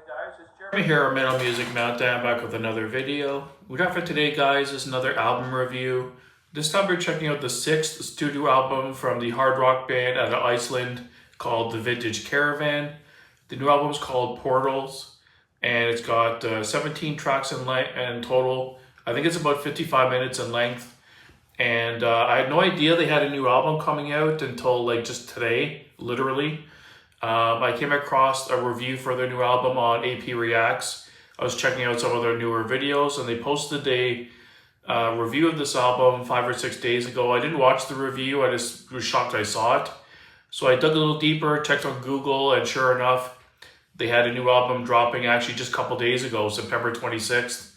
Jeremy here, Metal Music Meltdown, back with another video. What we got for today, guys, is another album review. This time we're checking out the 6th studio album from the hard rock band out of Iceland called the Vintage Caravan. The new album is called Portals, and it's got 17 tracks in total. I think it's about 55 minutes in length. And I had no idea they had a new album coming out until like just today, literally. I came across a review for their new album on AP Reacts. I was checking out some of their newer videos, and they posted a review of this album 5 or 6 days ago. I didn't watch the review, I just was shocked I saw it. So I dug a little deeper, checked on Google, and sure enough, they had a new album dropping actually just a couple days ago, September 26th,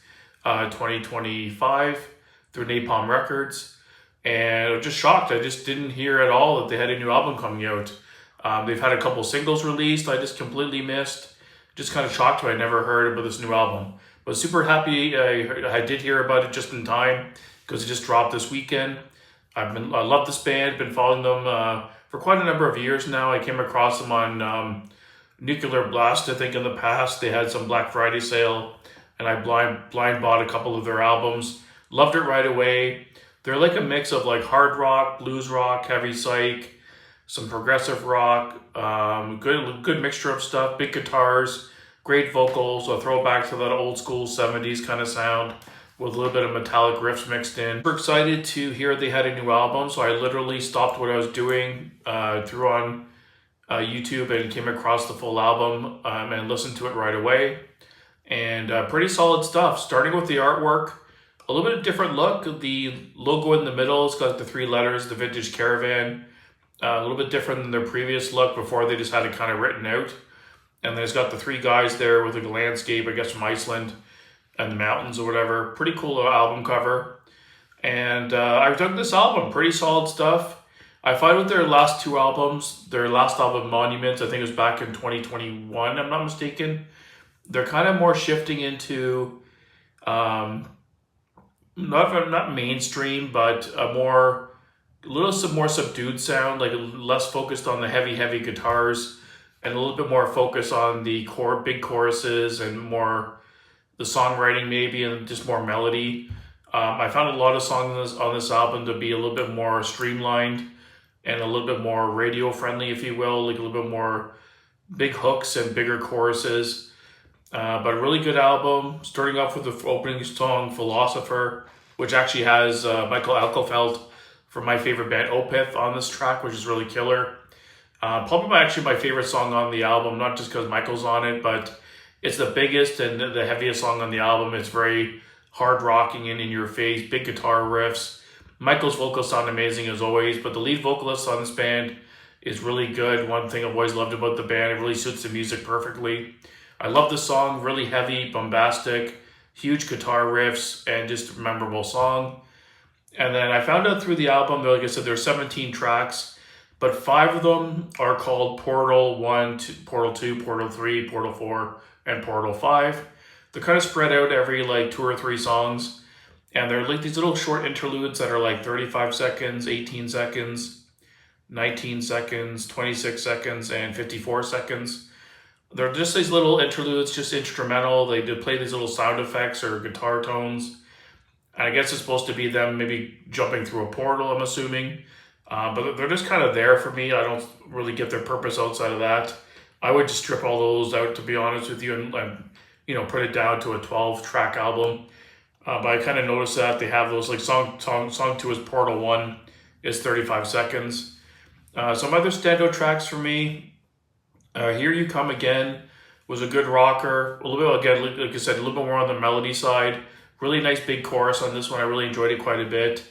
2025, through Napalm Records. And I was just shocked. I just didn't hear at all that they had a new album coming out. They've had a couple singles released I just completely missed. Just kind of shocked when I never heard about this new album. But super happy I did hear about it just in time because it just dropped this weekend. I love this band, been following them for quite a number of years now. I came across them on Nuclear Blast, I think, in the past. They had some Black Friday sale, and I blind bought a couple of their albums. Loved it right away. They're like a mix of like hard rock, blues rock, heavy psych, some progressive rock, good mixture of stuff, big guitars, great vocals, a throwback to that old school 70s kind of sound with a little bit of metallic riffs mixed in. Super excited to hear they had a new album, so I literally stopped what I was doing, threw on YouTube and came across the full album and listened to it right away. And pretty solid stuff, starting with the artwork. A little bit of different look. The logo in the middle, it's got the 3 letters, the Vintage Caravan. A little bit different than their previous look before they just had it kind of written out. And then it's got the 3 guys there with a landscape, I guess from Iceland and the mountains or whatever. Pretty cool album cover. And I dug this album, pretty solid stuff. I find with their last 2 albums, their last album, Monuments, I think it was back in 2021, I'm not mistaken. They're kind of more shifting into, not mainstream, but a little more subdued sound, like less focused on the heavy guitars and a little bit more focus on the big choruses and more the songwriting maybe and just more melody. I found a lot of songs on this album to be a little bit more streamlined and a little bit more radio friendly, if you will, like a little bit more big hooks and bigger choruses. But a really good album, starting off with the opening song, Philosopher, which actually has Michael Alkofeld from my favorite band Opeth on this track, which is really killer. Probably actually my favorite song on the album, not just because Michael's on it, but it's the biggest and the heaviest song on the album. It's very hard rocking and in your face, big guitar riffs. Michael's vocals sound amazing as always, but the lead vocalist on this band is really good. One thing I've always loved about the band, it really suits the music perfectly. I love the song, really heavy, bombastic, huge guitar riffs, and just a memorable song. And then I found out through the album, like I said, there's 17 tracks, but 5 of them are called Portal 1, Portal 2, Portal 3, Portal 4, and Portal 5. They're kind of spread out every like 2 or 3 songs. And they're like these little short interludes that are like 35 seconds, 18 seconds, 19 seconds, 26 seconds, and 54 seconds. They're just these little interludes, just instrumental. They do play these little sound effects or guitar tones. I guess it's supposed to be them maybe jumping through a portal, I'm assuming. But they're just kind of there for me. I don't really get their purpose outside of that. I would just strip all those out, to be honest with you, and put it down to a 12-track album. But I kind of noticed that they have those, like song 2 is Portal 1, is 35 seconds. Some other standout tracks for me, Here You Come Again was a good rocker. A little bit, again, like I said, a little bit more on the melody side. Really nice big chorus on this one. I really enjoyed it quite a bit.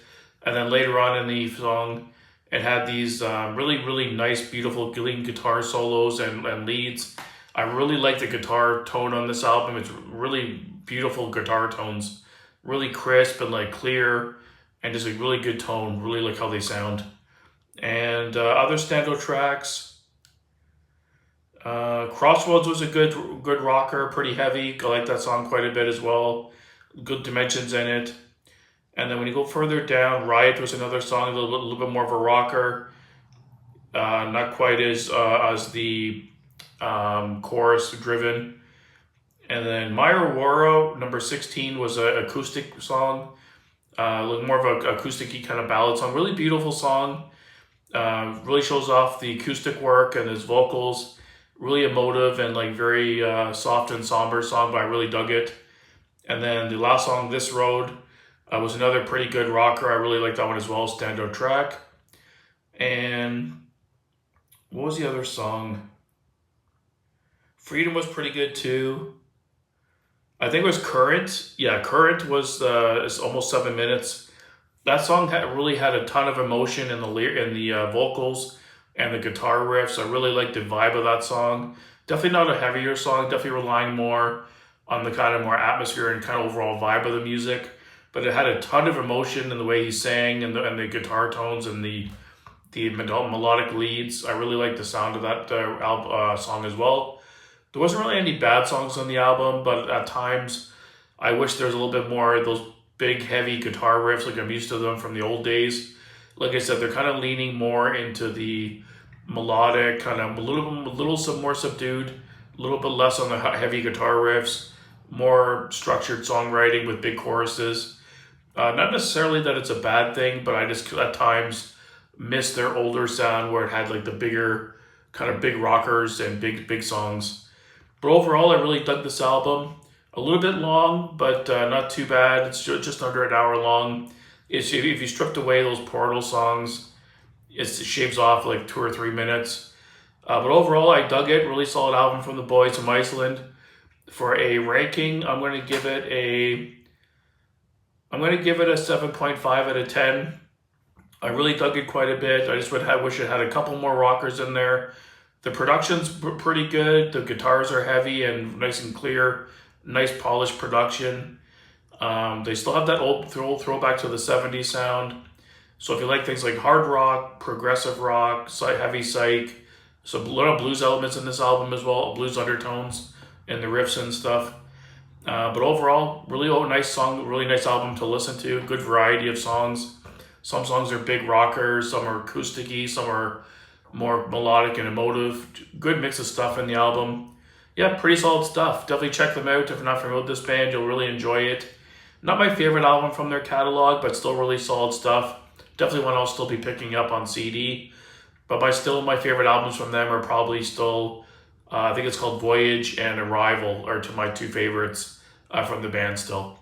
And then later on in the song, it had these really nice, beautiful, clean guitar solos and leads. I really like the guitar tone on this album. It's really beautiful guitar tones. Really crisp and like clear and just a really good tone. Really like how they sound. And other standout tracks. Crossroads was a good rocker, pretty heavy. I like that song quite a bit as well. Good dimensions in it. And then when you go further down, Riot was another song, a little bit more of a rocker. Not quite as the chorus driven. And then My Aurora, number 16, was an acoustic song. More of an acoustic-y kind of ballad song. Really beautiful song. Really shows off the acoustic work and his vocals. Really emotive and like very soft and somber song, but I really dug it. And then the last song, This Road, was another pretty good rocker. I really like that one as well, standout track. And what was the other song? Freedom was pretty good too. I think it was Current. Yeah, Current was it's almost 7 minutes. That song really had a ton of emotion in the vocals and the guitar riffs. I really liked the vibe of that song. Definitely not a heavier song. Definitely relying more on the kind of more atmosphere and kind of overall vibe of the music. But it had a ton of emotion in the way he sang and the guitar tones and the melodic leads. I really liked the sound of that song as well. There wasn't really any bad songs on the album, but at times I wish there was a little bit more of those big, heavy guitar riffs like I'm used to them from the old days. Like I said, they're kind of leaning more into the melodic, kind of a little more subdued, a little bit less on the heavy guitar riffs, more structured songwriting with big choruses. Not necessarily that it's a bad thing, but I just at times miss their older sound where it had like the bigger, kind of big rockers and big songs. But overall, I really dug this album. A little bit long, but not too bad. It's just under an hour long. If you stripped away those Portal songs, it shaves off like 2 or 3 minutes. But overall, I dug it. Really solid album from the boys from Iceland. For a ranking, I'm going to give it a 7.5 out of 10. I really dug it quite a bit. I just wish it had a couple more rockers in there. The production's pretty good. The guitars are heavy and nice and clear. Nice polished production. They still have that old throwback to the 70s sound. So if you like things like hard rock, progressive rock, heavy psych, so a lot of blues elements in this album as well, blues undertones in the riffs and stuff. But overall, really nice song, really nice album to listen to. Good variety of songs. Some songs are big rockers, some are acoustic-y, some are more melodic and emotive. Good mix of stuff in the album. Yeah, pretty solid stuff. Definitely check them out. If you're not familiar with this band, you'll really enjoy it. Not my favorite album from their catalog, but still really solid stuff. Definitely one I'll still be picking up on CD. But my favorite albums from them are probably still, I think it's called Voyage and Arrival are my two favorites from the band still.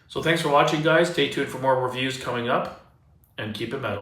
So thanks for watching, guys. Stay tuned for more reviews coming up, and keep it metal.